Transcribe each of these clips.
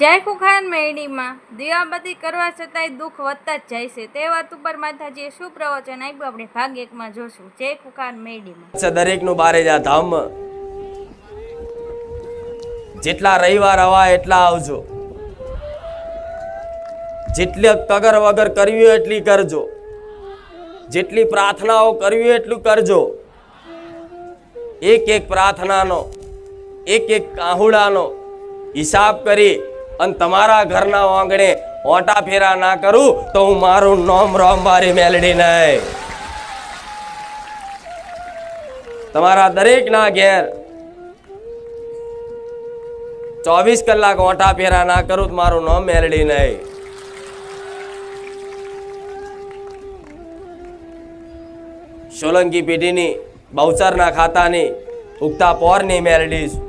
જય ખુખાન મેરડીમાં દિવાબત્તી કરવા છતાંય દુઃખ વધતા જ જાય છે. તે વાત ઉપર માતાજીએ શું પ્રવચન આપ્યું આપણે ભાગ 1 માં જોશું. જય ખુખાન મેરડીમાં દરેકનું બારે જા ધામ જેટલા રવિવાર હવા એટલા આવજો, જેટલી કગર વગર કરવી હોય એટલી કરજો, જેટલી પ્રાર્થનાઓ કરવી હોય એટલું કરજો. એક એક પ્રાર્થનાનો એક એક કાહુડાનો હિસાબ કરી અને તમારા ઘરના આંગણે ઓટા ફેરા ના કરું તો હું મારું નામ રામબારી મેલડી નહીં. તમારા દરેક ના ઘેર 24 કલાક ઓટા ફેરા ના કરું તો મારું નામ મેલડી નહીં. સોલંકી પેઢીની બહુચરના ખાતાની ઉગતા પોરની મેલડી છું,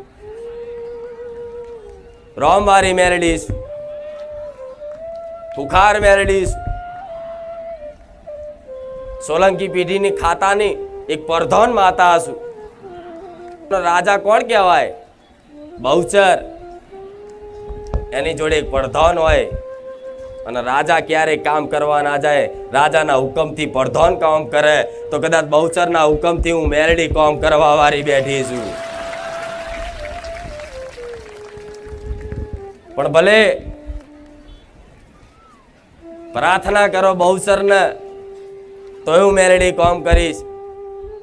રામબારી મેલડી છું, ખુખાર મેલડી છું. સોલંકી પેઢીની ખાતાની એક પ્રધાન માતા છું. રાજા કોણ કહેવાય? બહુચર. એની જોડે એક પ્રધાન હોય અને રાજા ક્યારેય કામ કરવા ના જાય, રાજાના હુકમથી પ્રધાન કામ કરે તો કદાચ બહુચરના હુકમથી હું મેલડી કામ કરવા વાળી બેઠી છું. પણ ભલે પ્રાર્થના કરો બહુચરને તોય હું મેલડી કામ કરીશ,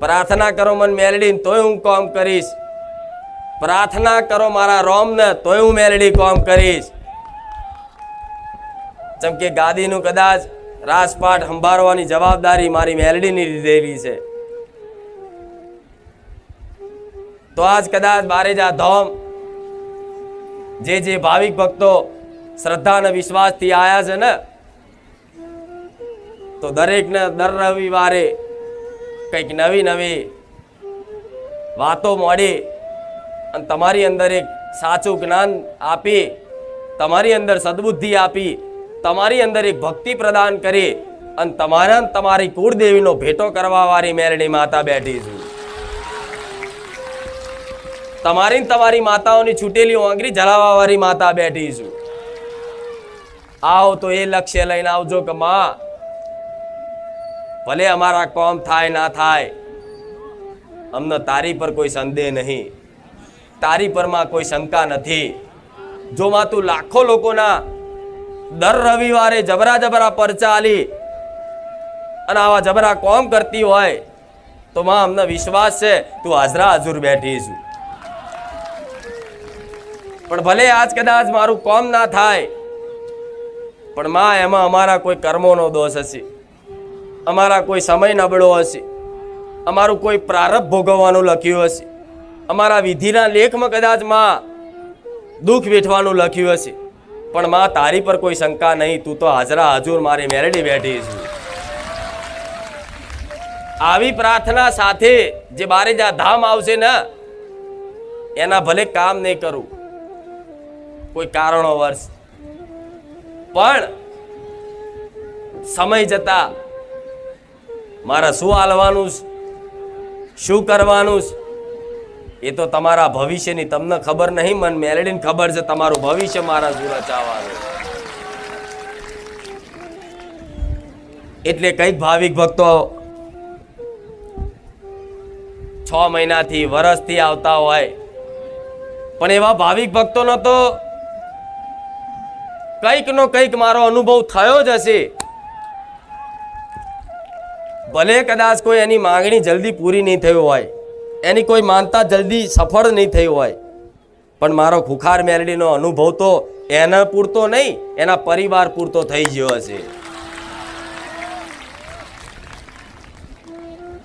પ્રાર્થના કરો મન મેલડી તોય હું કામ કરીશ, પ્રાર્થના કરો મારા રોમને તોય હું મેલડી કામ કરીશ. જેમ કે ગાદીનું કદાચ રાજપાટ સંભાળવાની જવાબદારી મારી મેલડીની લીધેલી છે. તો આજ કદાચ બારેજા ધામ જે ભાવિક ભક્તો શ્રદ્ધા અને વિશ્વાસથી આયા છે ને, તો દરેકને દર રવિવારે કંઈક નવી નવી વાતો મળી અને તમારી અંદર એક સાચું જ્ઞાન આપી, તમારી અંદર સદબુદ્ધિ આપી, તમારી અંદર એક ભક્તિ પ્રદાન કરી અને તમારી કુળદેવીનો ભેટો કરવા વાળી મેલડી માતા બેઠી છું. તમારી માતાઓની છૂટેલી આંગળી જલાવવા વાળી માતા બેઠી છું. આવો તો એ લક્ષ્ય લઈને આવજો કે માં, ભલે અમારા કામ થાય ના થાય, અમને તારી પર કોઈ સંદેહ નહીં, તારી પરમાં કોઈ શંકા નથી. જો માં તું લાખો લોકોના દર રવિવારે જબરા પરચા આલી અને આવા જબરા કામ કરતી હોય તો માં અમને વિશ્વાસ છે તું હાજરા હજુર બેઠી છું. પણ ભલે આજ કદાચ મારું કામ ના થાય, પણ માં એમાં અમારા કોઈ કર્મોનો દોષ હશે, અમારા કોઈ સમય નબળો હશે, અમારું કોઈ પ્રારબ્ધ ભોગવવાનું લખ્યું હશે, અમારા વિધિના લેખમાં કદાચ માં દુઃખ વેઠવાનું લખ્યું હશે, પણ માં તારી પર કોઈ શંકા નહીં, તું તો હાજરા હજુર મારી મેલડી બેઠી છું. આવી પ્રાર્થના સાથે જે બારેજા ધામ આવશે ને, એના ભલે કામ નહીં કરું કોઈ કારણો વર્ષ, પણ સમય જતા મારા શું હાલવાનું, શું કરવાનું એ તો તમારા ભવિષ્યની તમને ખબર નહીં, મને મેલડીને ખબર છે તમારું ભવિષ્ય મારા શું રચાવાનું. એટલે કઈક ભાવિક ભક્તો 6 મહિનાથી વર્ષથી આવતા હોય, પણ એવા ભાવિક ભક્તોનો તો કંઈક મારો અનુભવ થયો જ હશે. ભલે કદાચ કોઈ એની માંગણી જલ્દી પૂરી નહીં થઈ હોય, એની કોઈ માનતા જલ્દી સફળ નહીં થઈ હોય, પણ મારો ખુખાર મેલડીનો અનુભવ તો એના પૂરતો નહીં, એના પરિવાર પૂરતો થઈ ગયો હશે.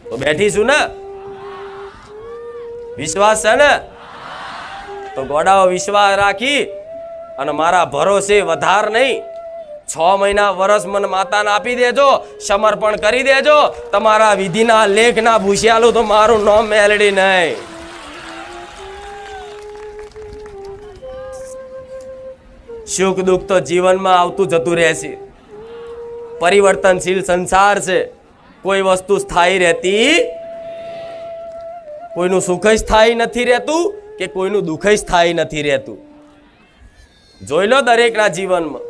તો બેઠીશું ને, વિશ્વાસ છે ને, તો ગોડાઓ વિશ્વાસ રાખી અને મારા ભરોસે વધાર નહીં 6 મહિના વર્ષ મને માતાને આપી દેજો, સમર્પણ કરી દેજો. તમારા વિધિના લેખના ભૂસ્યાલું તો મારું નામ મેલડી નહીં. સુખ દુઃખ તો જીવનમાં આવતું જતું રહેશે, પરિવર્તનશીલ સંસાર છે, કોઈ વસ્તુ સ્થાયી રહેતી, કોઈનું સુખ સ્થાયી નથી રહેતું કે કોઈનું દુઃખ સ્થાયી નથી રહેતું. જોઈ લો દરેકના જીવનમાં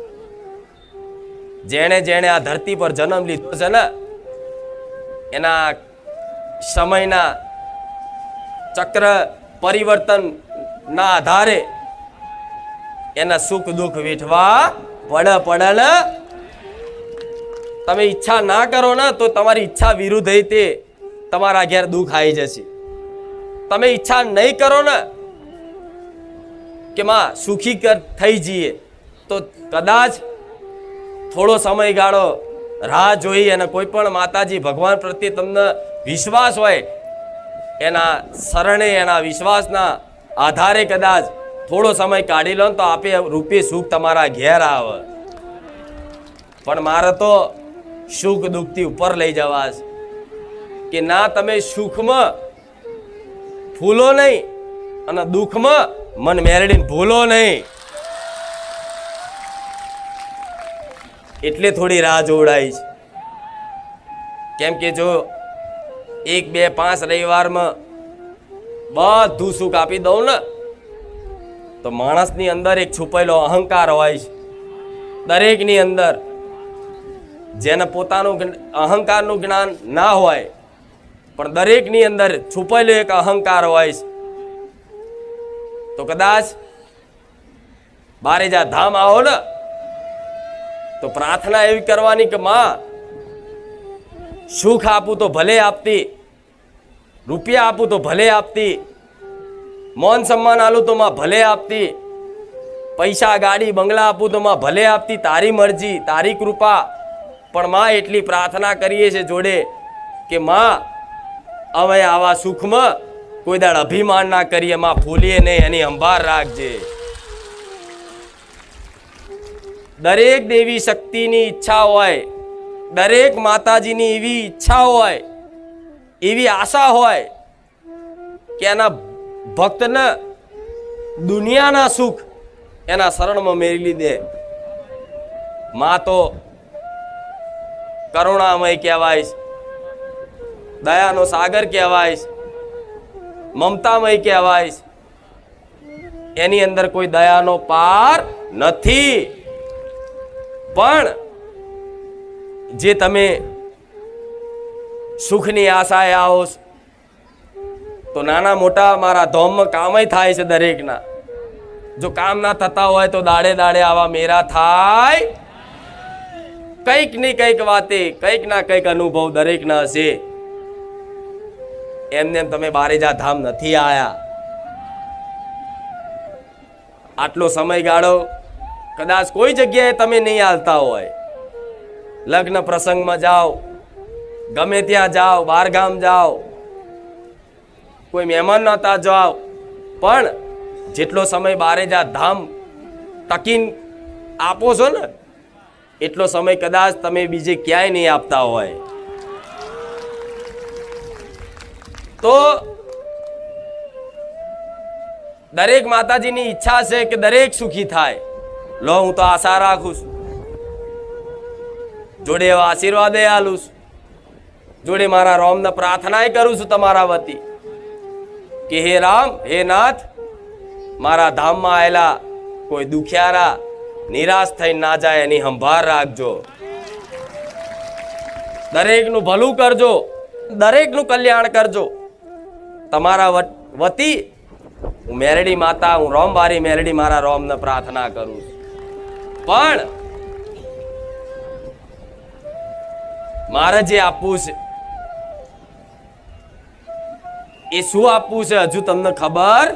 જેણે જેણે આ ધરતી પર જન્મ લીધો છે ને એના સમયના ચક્ર પરિવર્તનના આધારે એના સુખ દુઃખ વેઠવા પડે ને. તમે ઈચ્છા ના કરો ને તો તમારી ઈચ્છા વિરુદ્ધ તે તમારા ઘેર દુઃખ આવી જશે. તમે ઈચ્છા નહીં કરો ને કે માં સુખી થઈ જઈએ તો કદાચ થોડો સમયગાળો રાહ જોઈ અને કોઈ પણ માતાજી ભગવાન પ્રત્યે તમને વિશ્વાસ હોય એના શરણે એના વિશ્વાસના આધારે કદાચ થોડો સમય કાઢી લો તો આપે રૂપે સુખ તમારા ઘેર આવે. પણ મારે તો સુખ દુઃખથી ઉપર લઈ જવા છે કે ના તમે સુખમાં ફૂલો નહીં અને દુઃખમાં મન મેરડીને ભૂલો નહીં. એટલે થોડી રાહ જોવડાઈ છે. કેમ કે જો 1, 2, 5 રવિવારમાં બધું સુખ આપી દઉં ને તો માણસની અંદર એક છુપાયેલો અહંકાર હોય છે દરેકની અંદર. જેને પોતાનું અહંકારનું જ્ઞાન ના હોય પણ દરેકની અંદર છુપાયેલો એક અહંકાર હોય છે. તો કદાચ બારેજા ધામ આવો ને તો પ્રાર્થના એવી કરવાની કે માં સુખ આપું તો ભલે આપતી, રૂપિયા આપું તો ભલે આપતી, મોન સન્માન આલું તો માં ભલે આપતી, પૈસા ગાડી બંગલા આપું તો માં ભલે આપતી, તારી મરજી તારી કૃપા. પણ માં એટલી પ્રાર્થના કરીએ છે જોડે કે માં અમે આવા સુખમાં કોઈ દાડ અભિમાન ના કરીએ, માં ફૂલીએ નહીં, એની સંભાળ રાખજે. દરેક દેવી શક્તિની ઈચ્છા હોય, દરેક માતાજીની એવી ઈચ્છા હોય, એવી આશા હોય કે એના ભક્તને દુનિયાના સુખ એના શરણમાં મેળવી દે. માં તો કરુણામય કહેવાય, દયાનો સાગર કહેવાય, મમતામય કહેવાય. એની અંદર કોઈ દયાનો પાર નથી. પણ જે તમે સુખની આશાએ આવો તો નાના મોટા મારા ધોમમાં કામય થાય છે દરેકના. જો કામ ના થતા હોય તો દાડે દાડે આવા મેરા થાય. કંઈક ની કંઈક વાતે કંઈક ના કંઈક અનુભવ દરેકના હશે. એમને તમે બારેજા ધામ નથી આયા. આટલો સમયગાળો કદાચ કોઈ જગ્યાએ તમે નહીં આવતા હોય, લગ્ન પ્રસંગમાં જાઓ, ગમે ત્યાં જાઓ, બહાર ગામ જાઓ, કોઈ મહેમાન નતા જાઓ, પણ જેટલો સમય બારેજા ધામ તકીન આપો છો ને એટલો સમય કદાચ તમે બીજે ક્યાંય નહીં આપતા હોય. તો દરેક માતાજીની ઈચ્છા છે કે દરેક સુખી થાય. લો હું તો આશા રાખું છું, જોડે એવા આશીર્વાદ આલું છું, જોડે મારા રામને પ્રાર્થના કરું છું તમારા વતી કે હે રામ, હે નાથ, મારા ધામમાં આવેલા કોઈ દુખિયારા નિરાશ થઈ ના જાય એની સંભાળ રાખજો. દરેકનું ભલું કરજો, દરેકનું કલ્યાણ કરજો. તમારા વતી હું મેરડી માતા, હું રોમવારી મેરડી મારા રોમને પ્રાર્થના કરું છું. પણ મારે જે આપવું છે એ શું આપવું છે હજુ તમને ખબર?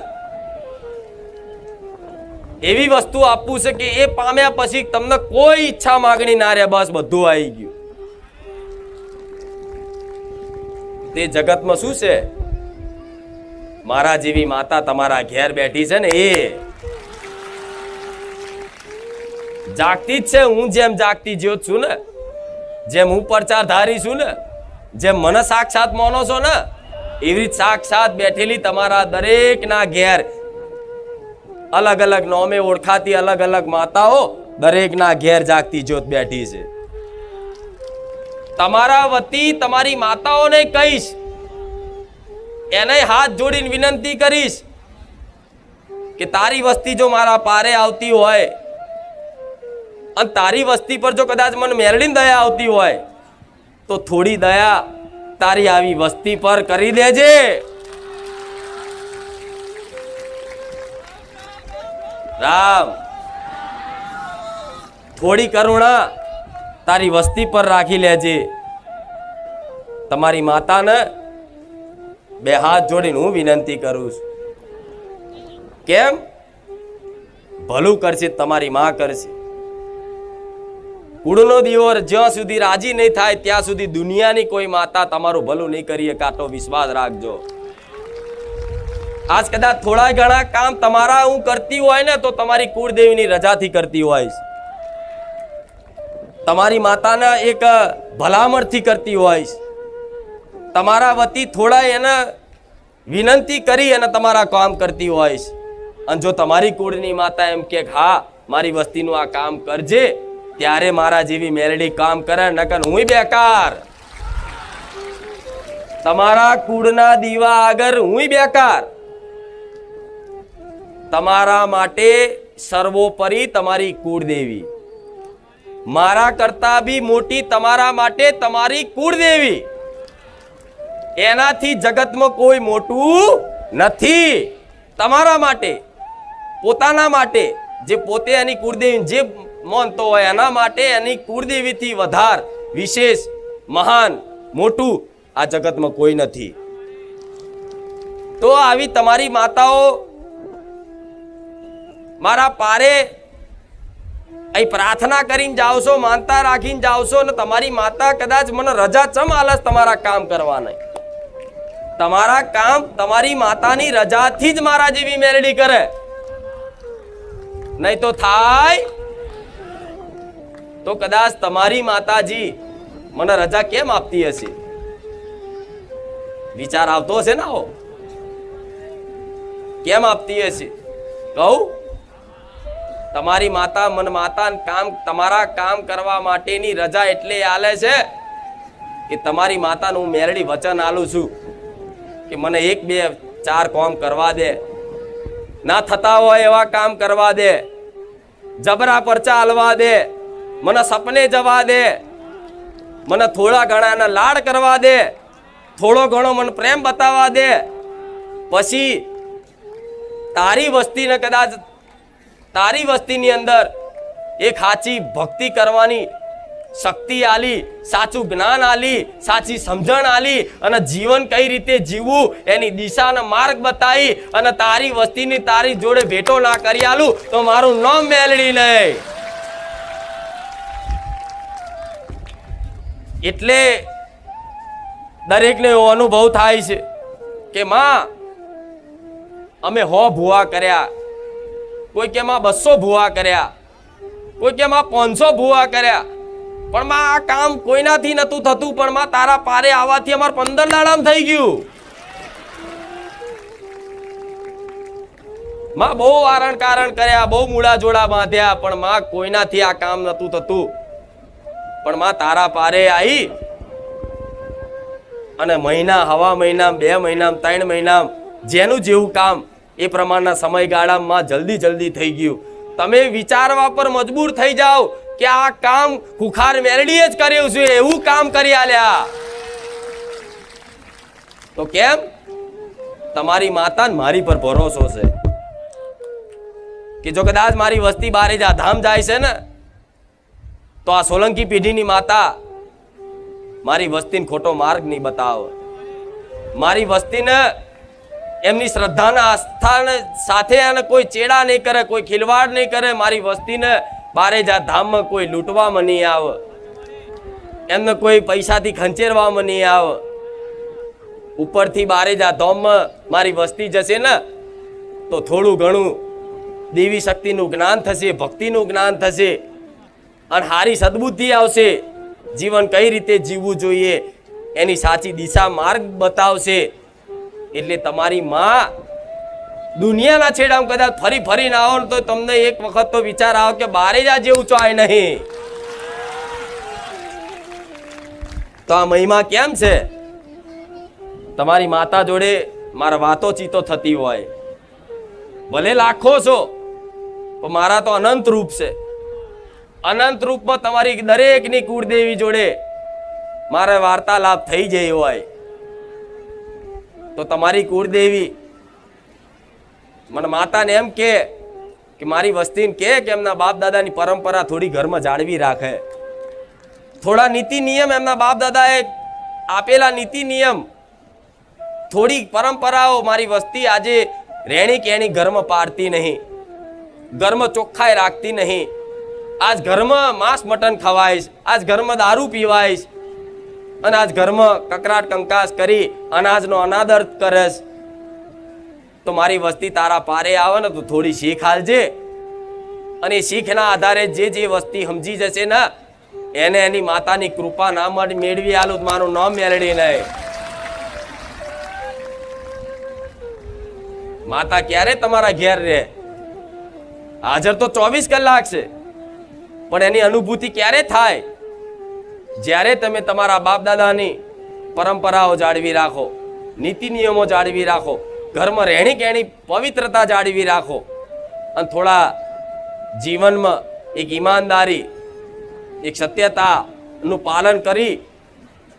એવી વસ્તુ આપવું છે કે એ પામ્યા પછી તમને કોઈ ઈચ્છા માંગણી ના રહે, બસ બધું આવી ગયું. તે જગતમાં શું છે? મારા જેવી માતા તમારા ઘેર બેઠી છે ને, એ જાગતી જ છે. હું જેમ જાગતી જ્યોત છું ને, જેમ હું પ્રચારધારી છું ને, જેમ મને સાક્ષાત માનો છો ને, એવી જ સાક્ષાત બેઠેલી તમારા દરેકના ઘેર અલગ અલગ નોમે ઓળખાતી અલગ અલગ માતાઓ દરેકના ઘેર જાગતી જ્યોત બેઠી છે. તમારા વતી તમારી માતાઓને કહીશ, એને હાથ જોડીને વિનંતી કરીશ કે તારી વસ્તી જો મારા પારે આવતી હોય અને તારી વસ્તી પર જો કદાચ મને મેરડીને દયા આવતી હોય તો થોડી દયા તારી આવી વસ્તી પર કરી દેજે. રામ, થોડી કરુણા તારી વસ્તી પર રાખી લેજે. તમારી માતાને બે હાથ જોડીને હું વિનંતી કરું છું. કેમ? ભલું કરશે તમારી માં કરશે. કુળનો દીવો જ્યાં સુધી રાજી નહીં થાય ત્યાં સુધી દુનિયાની કોઈ માતા તમારું ભલું નહીં કરી કાતો વિશ્વાસ રાખજો. આજ કદાચ થોડા ઘણા કામ તમારા હું કરતી હોય ને તો તમારી કુળદેવીની રજાથી કરતી હોય, તમારી માતાને એક ભલામણથી કરતી હોય, તમારા વતી થોડા એને વિનંતી કરી અને તમારા કામ કરતી હોય. અને જો તમારી કુળની માતા એમ કે હા મારી વસ્તીનું આ કામ કરજે, ત્યારે મારા જેવી મેલડી કામ કરે, નકર હુંય બેકાર. તમારા કુળના દીવા આગળ હુંય બેકાર. તમારા માટે સર્વોપરી તમારી કુળદેવી, મારા કરતા બી મોટી તમારા માટે તમારી કુળદેવી. એનાથી જગતમાં કોઈ મોટું નથી. તમારા માટે, પોતાના માટે, જે પોતે એની કુળદેવી જે માનતો હોય એના માટે એની કુળદેવીથી વધાર વિશેષ મહાન મોટું આ જગતમાં કોઈ નથી. તો આવી તમારી માતાઓ મારા પારે અહીં પ્રાર્થના કરીને જાઓ છો, માનતા રાખીને જાઓ છો, અને તમારી માતા કદાચ મને રજા ચમ આલસ તમારા કામ કરવાના. તમારા કામ તમારી માતાની રજાથી જ મારા જેવી મેલડી કરે, નહીં તો થાય. તો કદાચ તમારી માતાજી મને રજા કેમ આપતી હશે? વિચાર આવતો હશે ને? આવો કેમ આપતી હશે? કહું, તમારી માતા મને માતા કામ તમારા કામ કરવા માટેની રજા એટલે આલે છે કે તમારી માતાનું હું મેરડી વચન આલું છું કે મને 1 2 4 કામ કરવા દે, ના થતા હોય એવા કામ કરવા દે, જબરા પરચા હાલવા દે, મને સપને જવા દે, મને થોડા ઘણા એના લાડ કરવા દે, થોડો ઘણો મને પ્રેમ બતાવવા દે. પછી તારી વસ્તીને કદાચ તારી વસ્તીની અંદર એક સાચી ભક્તિ કરવાની શક્તિ આલી, સાચું જ્ઞાન આલી, સાચી સમજણ આલી, અને જીવન કઈ રીતે જીવવું એની દિશાનો માર્ગ બતાવી અને તારી વસ્તીની તારી જોડે ભેટો ના કરી આલું તો મારું નામ મેલડી નહીં. એટલે દરેકને એવો અનુભવ થાય છે કે માં અમે 100 ભૂવા કર્યા, કોઈ કે માં 200 ભૂવા કર્યા, કોઈ કે માં 500 ભૂવા કર્યા, પણ માં આ કામ કોઈનાથી નતું થતું, પણ માં તારા પારે આવવાથી અમાર 15 દાડામાં થઈ ગયું. માં બહુ વારણ કારણ કર્યા, બહુ મૂળા જોડા બાંધ્યા, પણ માં કોઈનાથી આ કામ નતું થતું, પણ માં તારા પારે આવી અને મહિના, હવા મહિના, 2 મહિના, 3 મહિના જેનું જેવું કામ એ પ્રમાણના સમયગાળામાં જલ્દી થઈ ગયું. તમે વિચારવા પર મજબૂર થઈ જાઓ કે આ કામ ખુખાર મેરડીએ જ કર્યું છે, એવું કામ કરી આલ્યા. તો કેમ? તમારી માતાને મારી પર ભરોસો છે કે જો કદાચ મારી વસ્તી બારે જા ધામ જાય છે ને તો આ સોલંકી પેઢીની માતા મારી વસ્તીને ખોટો માર્ગ નહીં બતાવે. મારી વસ્તીને એમની શ્રદ્ધાના આસ્થાને સાથે અને કોઈ ચેડા નહીં કરે, કોઈ ખિલવાડ નહીં કરે. મારી વસ્તીને બારે જા ધામમાં કોઈ લૂંટવામાં નહીં આવે, એમને કોઈ પૈસાથી ખંચેરવામાં નહીં આવે. ઉપરથી બારે જા ધામમાં મારી વસ્તી જશે ને તો થોડું ઘણું દેવી શક્તિનું જ્ઞાન થશે, ભક્તિનું જ્ઞાન થશે, અને સારી સદબુદ્ધિ આવશે. જીવન કઈ રીતે જીવવું જોઈએ એની સાચી દિશા માર્ગ બતાવશે. એટલે તમારી માં દુનિયાના છેડામાં કદાચ ફરી ના આવો તો તમને એક વખત તો વિચાર આવે કે બારે જા જેવું ચાય નહીં. તો આ મહિમા કેમ છે? તમારી માતા જોડે મારા વાતો ચીતો થતી હોય, ભલે લાખો છો પણ મારા તો અનંત રૂપ છે. અનંત રૂપમાં તમારી દરેકની કુળદેવી જોડે મારે વાર્તાલાપ થઈ જાય હોય તો તમારી કુળદેવી મને માતાને એમ કે મારી વસ્તીને કે એમના બાપ દાદાની પરંપરા થોડી ઘરમાં જાળવી રાખે, થોડા નીતિ નિયમ એમના બાપ દાદાએ આપેલા નીતિ નિયમ, થોડી પરંપરાઓ મારી વસ્તી આજે રેણી કેણી ઘરમાં પાડતી નહીં, ઘરમાં ચોખ્ખાઈ રાખતી નહીં. આજ ઘરમાં માંસ મટન ખવાઈશ, આજ ઘરમાં દારૂ પીવાઈશ અને આજ ઘરમાં કકરાટ કંકાસ કરી અનાજનો અનાદર કરેશ. તો મારી વસ્તી તારા પારે આવે ને તો થોડી શીખ હાલજે, અને શીખના આધારે જે વસ્તી સમજી જશે ને એને એની માતાની કૃપા ના મેળવી આલું મારું નામ મેળવી નહીં. માતા ક્યારે તમારા ઘેર રહે? હાજર તો 24 કલાક છે, પણ એની અનુભૂતિ ક્યારે થાય? જ્યારે તમે તમારા બાપ દાદાની પરંપરાઓ જાળવી રાખો, નીતિ નિયમો જાળવી રાખો, ઘરમાં રહેણી કહેણી પવિત્રતા જાળવી રાખો અને થોડા જીવનમાં એક ઈમાનદારી, એક સત્યતાનું પાલન કરી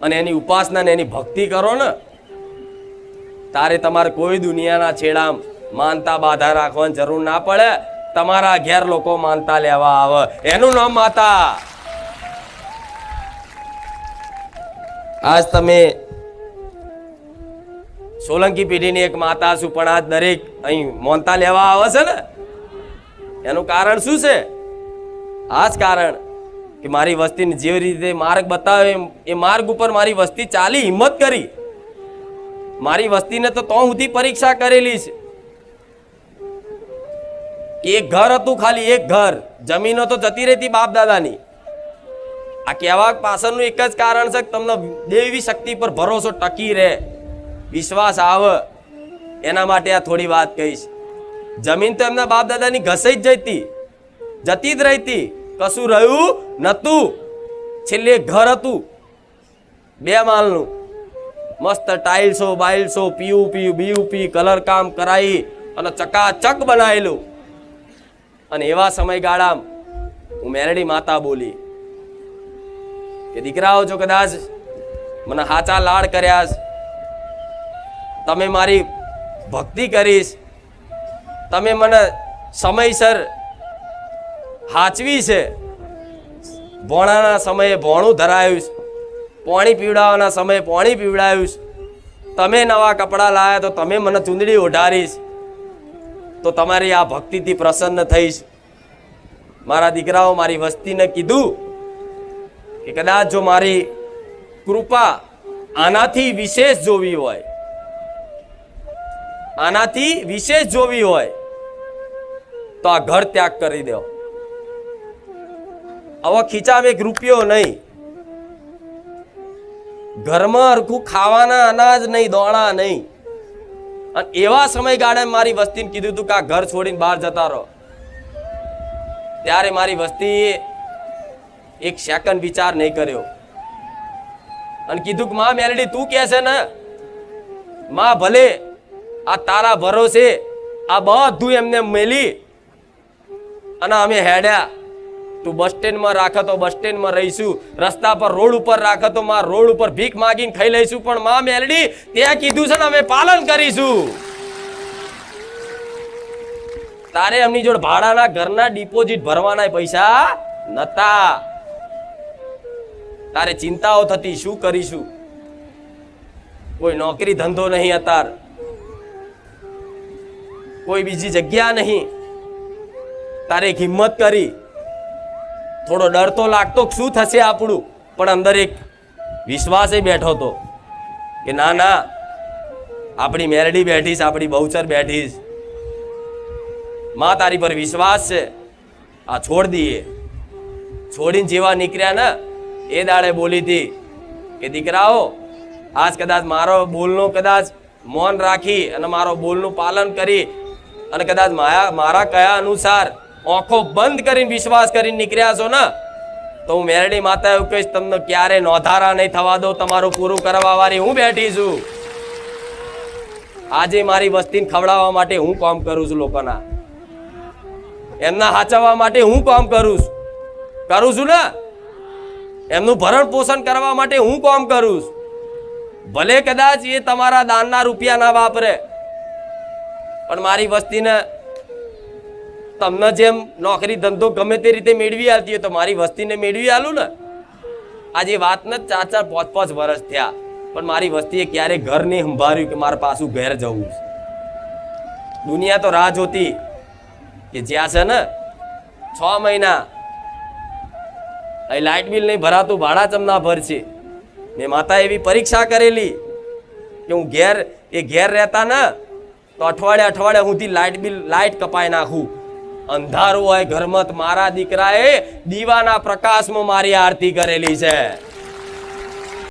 અને એની ઉપાસના ને એની ભક્તિ કરો ને, તારે તમારે કોઈ દુનિયાના છેડામ માનતા બાધા રાખવાની જરૂર ના પડે. તમારા ઘેર લોકો માનતા લેવા આવે, એનું નામ માતા. આજ તમે સોલંકી પેઢીની એક માતા છું, પણ આજ દરેક અહીં માનતા લેવા આવે છે ને, એનું કારણ શું છે? આ જ કારણ કે મારી વસ્તીને જે રીતે માર્ગ બતાવે એ માર્ગ ઉપર મારી વસ્તી ચાલી, હિંમત કરી. મારી વસ્તીને તો સુધી પરીક્ષા કરેલી છે કે એક ઘર હતું, ખાલી એક ઘર, જમીનો તો જતી રહેતી બાપ દાદાની. આ કહેવા પાછળનું એક જ કારણ છે કે તમને દેવી શક્તિ પર ભરોસો ટકી રહે, વિશ્વાસ આવે, એના માટે આ થોડી વાત કહીશ. જમીન તો એમના બાપ દાદાની ઘસાઈ જ જતી જ રહેતી, કશું રહ્યું નતું. છેલ્લે ઘર હતું 2 માળનું, મસ્ત ટાઇલ્સો બાઇલ્સો પીયુપી બીયુપી કલર કામ કરાવી અને ચકાચક બનાવેલું. અને એવા સમયગાળામાં હું મેરડી માતા બોલી કે દીકરાઓ, જો કદાચ મને હાચા લાડ કર્યા, તમે મારી ભક્તિ કરીશ, તમે મને સમયસર હાચવી છે, ભોણાના સમયે ભોણું ધરાયું, પાણી પીવડાવવાના સમયે પાણી પીવડાવ્યું, તમે નવા કપડાં લાવ્યા તો તમે મને ચૂંદડી ઓઢારીશ, તો તમારી આ ભક્તિથી પ્રસન્ન થઈશ. મારા દીકરાઓ, મારી વસ્તીને કીધું કે કદાચ જો મારી કૃપા આનાથી વિશેષ જોવી હોય, આનાથી વિશેષ જોવી હોય તો આ ઘર ત્યાગ કરી દો. હવે ખીચામાં 1 રૂપિયો નહીં, ઘરમાં હરખું ખાવાના અનાજ નહીં, દોણા નહીં. અને એવા સમયગાળે મારી વસ્તીને કીધું હતું કે આ ઘર છોડીને બહાર જતા રહો. ત્યારે મારી વસ્તીએ 1 સેકન્ડ વિચાર નહીં કર્યો અને કીધું કે માં મેલડી, તું કે છે ને માં, ભલે આ તારા ભરોસે આ બધું એમને મેલી અને અમે હેડ્યા. તું બસ સ્ટેન્ડમાં રાખે તો બસ સ્ટેન્ડમાં રહીશું, રસ્તા પર રોડ ઉપર રાખે તો માં રોડ ઉપર ભીખ માગીને ખાઈ લઈશું, પણ માં મેલડી ત્યાં કીધું છે ને અમે પાલન કરીશું. તારે એમની જોડે ભાડાના ઘરના ડિપોઝિટ ભરવાના પૈસા નતા. તારે ચિંતાઓ થતી, શું કરીશું, કોઈ નોકરી ધંધો નહીં, અત્યાર કોઈ બીજી જગ્યા નહીં. તારે એક હિંમત કરી, થોડો ડર તો લાગતો શું થશે આપણું, પણ અંદર એક વિશ્વાસે બેઠો હતો કે ના ના, આપણી મેરડી બેઠીશ, આપણી બહુચર બેઠીશ, માં તારી પર વિશ્વાસ છે, આ છોડ દઈએ. છોડીને જેવા નીકળ્યા ને એ દાડે બોલી હતી કે દીકરાઓ, આજ કદાચ મારો બોલનો કદાચ મૌન રાખી અને મારો બોલનું પાલન કરી અને કદાચ મારા કયા અનુસાર આંખો બંધ કરીને વિશ્વાસ કરીને નીકળ્યા છો ને, તો હું મેરડી માતા એવું કહીશ, તમને ક્યારે નોધારા નહીં થવા દો, તમારું પૂરું કરવા વાળી હું બેઠી છું. આજે મારી વસ્તીને ખવડાવવા માટે હું કામ કરું છું, લોકોના એમના હાચવવા માટે હું કામ કરું છું. કરું છું ને, એમનું ભરણ પોષણ કરવા માટે હું કામ કરું છું. ભલે કદાચ એ તમારા દાનના રૂપિયા ના વાપરે, પણ મારી વસ્તીને તમને જેમ નોકરી ધંધો ગમે તે રીતે મેળવી આલતી હોય તો મારી વસ્તીને મેળવી આલું ને. આજે વાતને 4-4, 5-5 વર્ષ થયા, પણ મારી વસ્તીએ ક્યારે ઘર નહીં સંભાળ્યું કે મારે પાછું ઘેર જવું છે. દુનિયા તો રાહ જોતી કે જ્યાં છે ને 6 મહિના લાઇટ બિલ નહીં ભરાતું, ભાડા ચમના ભરશે. મેં માતા એવી પરીક્ષા કરેલી કે હું ઘેર રહેતા ને તો અઠવાડિયા સુધી લાઇટ કપાઈ નાખું. અંધારું હોય ઘરમાં, મારા દીકરાએ દીવાના પ્રકાશમાં મારી આરતી કરેલી છે.